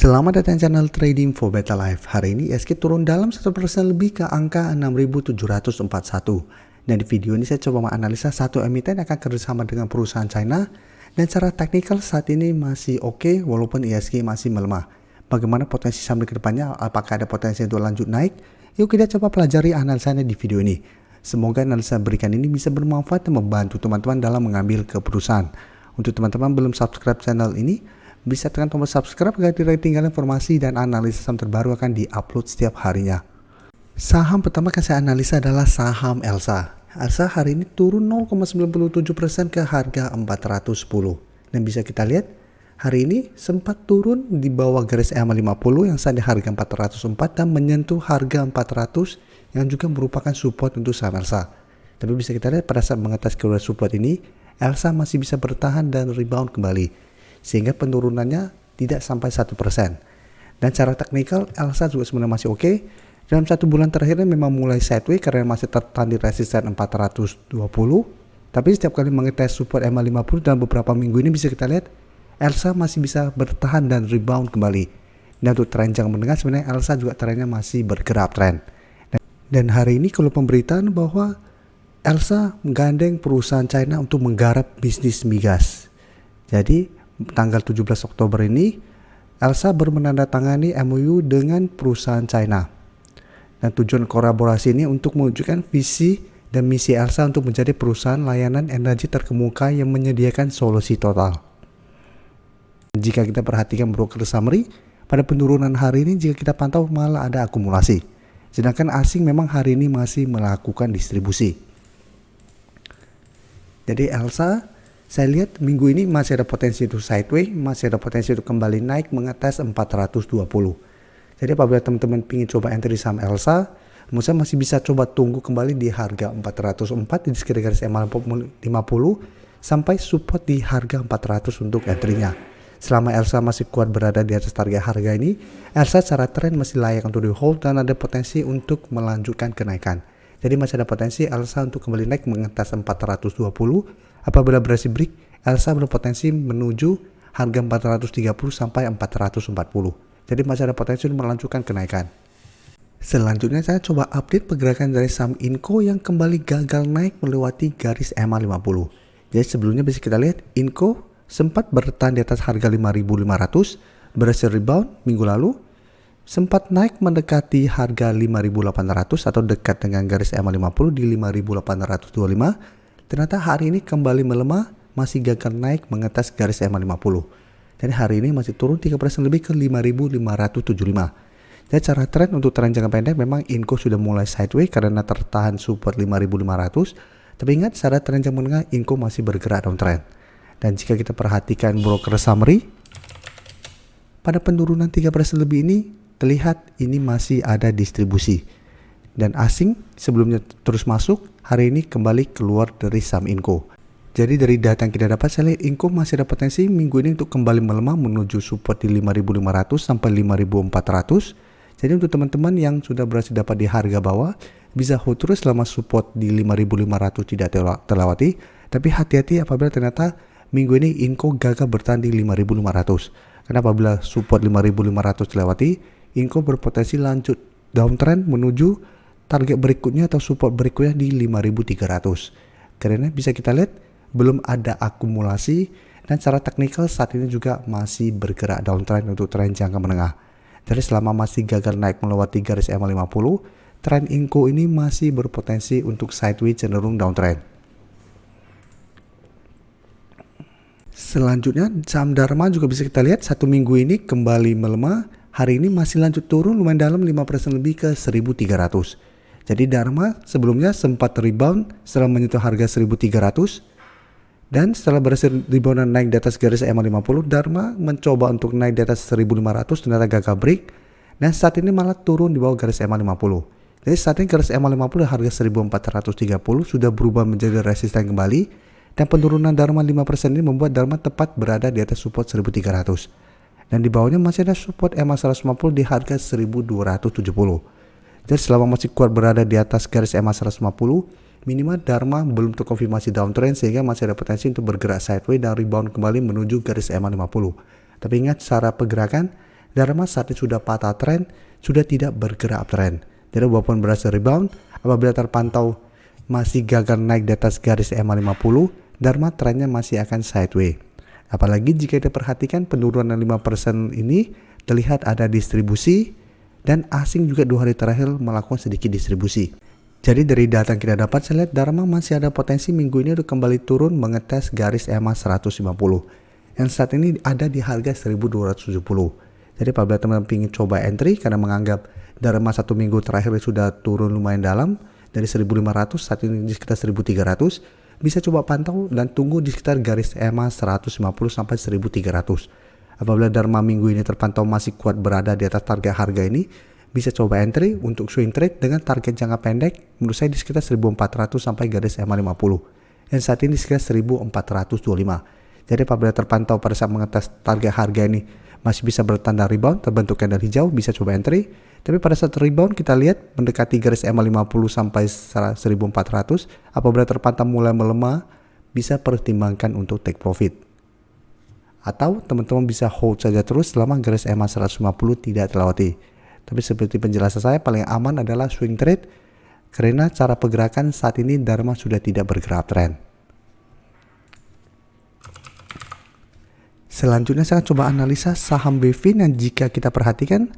Selamat datang di channel Trading for Better Life. Hari ini ISG turun dalam 1% lebih ke angka 6.741. Dan di video ini saya coba menganalisa satu emiten yang akan kerjasama dengan perusahaan China. Dan secara teknikal saat ini masih oke walaupun ISG masih melemah. Bagaimana potensi saham ke depannya? Apakah ada potensi untuk lanjut naik? Yuk kita coba pelajari analisanya di video ini. Semoga analisa berikan ini bisa bermanfaat dan membantu teman-teman dalam mengambil keputusan. Untuk teman-teman belum subscribe channel ini, bisa tekan tombol subscribe agar tidak ketinggalan informasi dan analisis saham terbaru akan diupload setiap harinya. Saham pertama yang saya analisa adalah saham Elsa. Elsa hari ini turun 0,97% ke harga 410. Dan bisa kita lihat, hari ini sempat turun di bawah garis EMA 50 yang saat di harga 404 dan menyentuh harga 400 yang juga merupakan support untuk saham Elsa. Tapi bisa kita lihat pada saat mengatas keluar support ini, Elsa masih bisa bertahan dan rebound kembali. Sehingga penurunannya tidak sampai 1%. Dan secara teknikal Elsa juga sebenarnya masih oke. Dalam satu bulan terakhirnya memang mulai sideways karena masih tertahan di resisten 420. Tapi setiap kali mengetes support EMA 50 dalam beberapa minggu ini bisa kita lihat Elsa masih bisa bertahan dan rebound kembali. Dan untuk tren jangka menengah sebenarnya Elsa juga trennya masih bergerak tren. Dan hari ini kalau pemberitaan bahwa Elsa menggandeng perusahaan China untuk menggarap bisnis migas. Jadi tanggal 17 Oktober ini, Elsa baru menandatangani MOU dengan perusahaan China. Dan tujuan kolaborasi ini untuk mewujudkan visi dan misi Elsa untuk menjadi perusahaan layanan energi terkemuka yang menyediakan solusi total. Jika kita perhatikan broker summary, pada penurunan hari ini jika kita pantau malah ada akumulasi. Sedangkan asing memang hari ini masih melakukan distribusi. Jadi Elsa, saya lihat minggu ini masih ada potensi untuk sideways, masih ada potensi untuk kembali naik mengatas 420. Jadi apabila teman-teman ingin coba entry saham Elsa, menurut saya masih bisa coba tunggu kembali di harga 404 di sekitar garis EMA 50 sampai support di harga 400 untuk entry-nya. Selama Elsa masih kuat berada di atas target harga ini, Elsa secara tren masih layak untuk di hold dan ada potensi untuk melanjutkan kenaikan. Jadi masih ada potensi Elsa untuk kembali naik mengatas 420. Apabila berhasil break, Elsa berpotensi menuju harga 430 sampai 440. Jadi masih ada potensi untuk melanjutkan kenaikan. Selanjutnya saya coba update pergerakan dari saham Inco yang kembali gagal naik melewati garis EMA 50. Jadi sebelumnya bisa kita lihat Inco sempat bertahan di atas harga 5.500, berhasil rebound minggu lalu, sempat naik mendekati harga 5.800 atau dekat dengan garis EMA 50 di 5.825. Ternyata hari ini kembali melemah, masih gagal naik mengatas garis EMA 50. Jadi hari ini masih turun 3% lebih ke 5.575. Jadi cara tren untuk tren jangka pendek memang Inco sudah mulai sideways karena tertahan support 5.500. Tapi ingat secara tren jangka menengah Inco masih bergerak downtrend. Dan jika kita perhatikan broker summary, pada penurunan 3% lebih ini terlihat ini masih ada distribusi. Dan asing sebelumnya terus masuk, hari ini kembali keluar dari saham Inco. Jadi dari data yang kita dapat, saya lihat Inco masih ada potensi minggu ini untuk kembali melemah menuju support di 5.500 sampai 5.400. Jadi untuk teman-teman yang sudah berhasil dapat di harga bawah, bisa hold terus selama support di 5.500 tidak terlewati. Tapi hati-hati apabila ternyata minggu ini Inco gagal bertahan di 5.500. Karena apabila support 5.500 terlewati, Inco berpotensi lanjut downtrend menuju target berikutnya atau support berikutnya di 5.300. Karena bisa kita lihat belum ada akumulasi dan secara teknikal saat ini juga masih bergerak downtrend untuk tren jangka menengah. Jadi selama masih gagal naik melewati garis EMA 50, tren Inco ini masih berpotensi untuk sideways cenderung downtrend. Selanjutnya saham Dharma juga bisa kita lihat satu minggu ini kembali melemah. Hari ini masih lanjut turun lumayan dalam 5% lebih ke 1.300. Jadi Dharma sebelumnya sempat rebound setelah menyentuh harga 1.300 dan setelah berhasil rebound dan naik di atas garis EMA 50, Dharma mencoba untuk naik di atas 1.500 ternyata gagal break dan saat ini malah turun di bawah garis EMA 50. Jadi saat ini garis EMA 50 harga 1.430 sudah berubah menjadi resisten kembali dan penurunan Dharma 5% ini membuat Dharma tepat berada di atas support 1.300 dan di bawahnya masih ada support EMA 150 di harga 1.270. Jadi selama masih kuat berada di atas garis EMA 150, minimal Dharma belum terkonfirmasi downtrend sehingga masih ada potensi untuk bergerak sideways dan rebound kembali menuju garis EMA 50. Tapi ingat secara pergerakan Dharma saat ini sudah patah tren, sudah tidak bergerak uptrend. Jadi walaupun berhasil rebound, apabila terpantau masih gagal naik di atas garis EMA 50, Dharma trennya masih akan sideways. Apalagi jika kita perhatikan penurunan 5% ini terlihat ada distribusi dan asing juga 2 hari terakhir melakukan sedikit distribusi. Jadi dari data yang kita dapat, saya lihat Dharma masih ada potensi minggu ini untuk kembali turun mengetes garis EMA 150 yang saat ini ada di harga 1270. Jadi apabila teman-teman ingin coba entry karena menganggap Dharma 1 minggu terakhir sudah turun lumayan dalam dari 1500, saat ini di sekitar 1300, bisa coba pantau dan tunggu di sekitar garis EMA 150 sampai 1300. Apabila Dharma minggu ini terpantau masih kuat berada di atas target harga ini, bisa coba entry untuk swing trade dengan target jangka pendek menurut saya di sekitar 1400 sampai garis EMA 50 yang saat ini di sekitar 1425. Jadi apabila terpantau pada saat mengetes target harga ini masih bisa bertanda rebound terbentuk candle hijau, bisa coba entry. Tapi pada saat rebound kita lihat mendekati garis EMA 50 sampai 1400, apabila terpantau mulai melemah bisa pertimbangkan untuk take profit. Atau teman-teman bisa hold saja terus selama garis EMA 150 tidak terlewati. Tapi seperti penjelasan saya, paling aman adalah swing trade karena cara pergerakan saat ini Dharma sudah tidak bergerak trend. Selanjutnya saya coba analisa saham BFIN yang jika kita perhatikan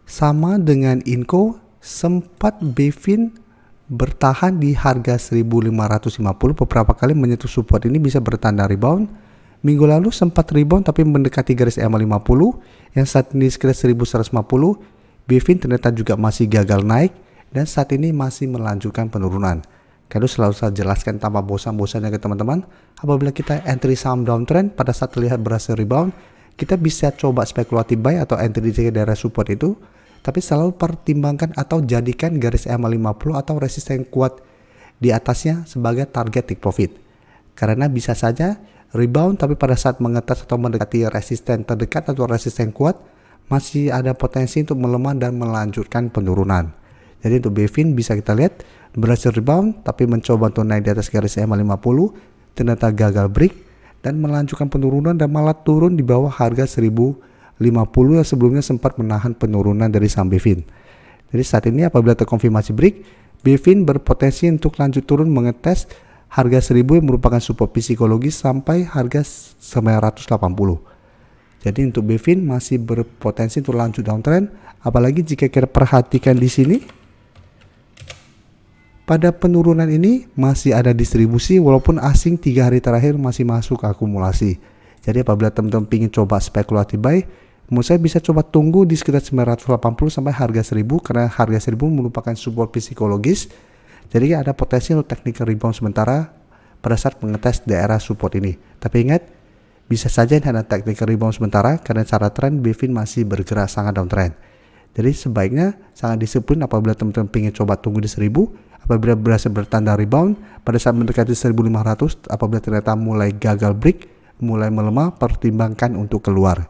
sama dengan Inco, sempat BFIN bertahan di harga 1550 beberapa kali menyentuh support ini bisa bertanda rebound. Minggu lalu sempat rebound tapi mendekati garis EMA 50 yang saat ini sekitar 1150. BFIN ternyata juga masih gagal naik dan saat ini masih melanjutkan penurunan. Kalau selalu saya jelaskan tanpa bosan-bosannya ke teman-teman, apabila kita entry saham downtrend pada saat terlihat berhasil rebound, kita bisa coba spekulatif buy atau entry di daerah support itu, tapi selalu pertimbangkan atau jadikan garis EMA 50 atau resisten kuat di atasnya sebagai target take profit. Karena bisa saja rebound tapi pada saat mengetes atau mendekati resisten terdekat atau resisten kuat masih ada potensi untuk melemah dan melanjutkan penurunan. Jadi untuk BFIN bisa kita lihat berhasil rebound tapi mencoba untuk naik di atas garis EMA 50 ternyata gagal break dan melanjutkan penurunan dan malah turun di bawah harga 1050 yang sebelumnya sempat menahan penurunan dari saham BFIN. Jadi saat ini apabila terkonfirmasi break, BFIN berpotensi untuk lanjut turun mengetes harga 1000 yang merupakan support psikologis sampai harga 980. Jadi untuk BFIN masih berpotensi untuk lanjut downtrend, apalagi jika kita perhatikan di sini pada penurunan ini masih ada distribusi walaupun asing 3 hari terakhir masih masuk akumulasi. Jadi apabila teman-teman ingin coba spekulatif buy, menurut saya bisa coba tunggu di sekitar 980 sampai harga 1000 karena harga 1000 merupakan support psikologis. Jadi ada potensi untuk technical rebound sementara pada saat mengetes daerah support ini. Tapi ingat, bisa saja ini ada technical rebound sementara karena cara tren BFIN masih bergerak sangat downtrend. Jadi sebaiknya sangat disiplin apabila teman-teman ingin coba tunggu di 1000. Apabila berhasil bertanda rebound pada saat mendekati 1500, apabila ternyata mulai gagal break, mulai melemah, pertimbangkan untuk keluar.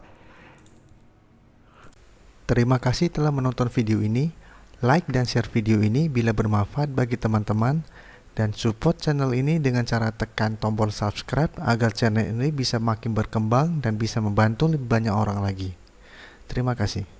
Terima kasih telah menonton video ini. Like dan share video ini bila bermanfaat bagi teman-teman dan support channel ini dengan cara tekan tombol subscribe agar channel ini bisa makin berkembang dan bisa membantu lebih banyak orang lagi. Terima kasih.